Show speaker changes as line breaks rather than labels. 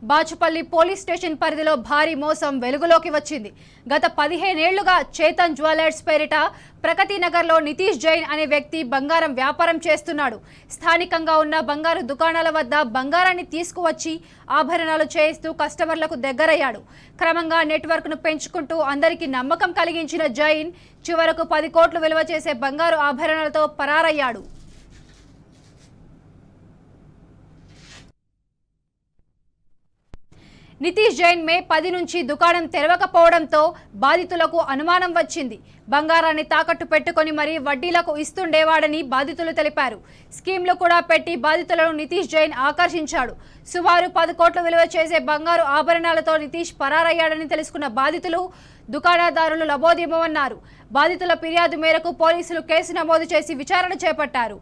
Bachupally police station పరిధిలో భారీ మోసం వెలుగులోకి వచ్చింది. గత 15 ఏళ్లుగా చేతన్ జ్యువెలర్స్ పేరిట ప్రగతి నగర్లో నితీష్ జైన్ అనే వ్యక్తి బంగారం వ్యాపారం చేస్తున్నాడు. స్థానికంగా ఉన్న బంగారు దుకాణాల వద్ద బంగారాన్ని తీసుకువచ్చి ఆభరణాలు చేయిస్తూ కస్టమర్లకు దగ్గరయ్యాడు. క్రమంగా నెట్వర్క్ను పెంచుకుంటూ అందరికీ నమ్మకం కలిగించిన జైన్ చివరకు 10 కోట్లు విలువ చేసే బంగారు ఆభరణాలతో పరారయ్యాడు. నితీష్ జైన్ మే 10 నుంచి దుకాణం తెరవకపోవడంతో బాధితులకు అనుమానం వచ్చింది. బంగారాన్ని తాకట్టు పెట్టుకొని మరీ వడ్డీలకు ఇస్తుండేవాడని బాధితులు తెలిపారు. స్కీమ్లు కూడా పెట్టి బాధితులను నితీష్ జైన్ ఆకర్షించాడు. సుమారు 10 కోట్ల విలువ చేసే బంగారు ఆభరణాలతో నితీష్ పరారయ్యాడని తెలుసుకున్న బాధితులు, దుకాణదారులు లబోదిబోమన్నారు. బాధితుల ఫిర్యాదు మేరకు పోలీసులు కేసు నమోదు చేసి విచారణ చేపట్టారు.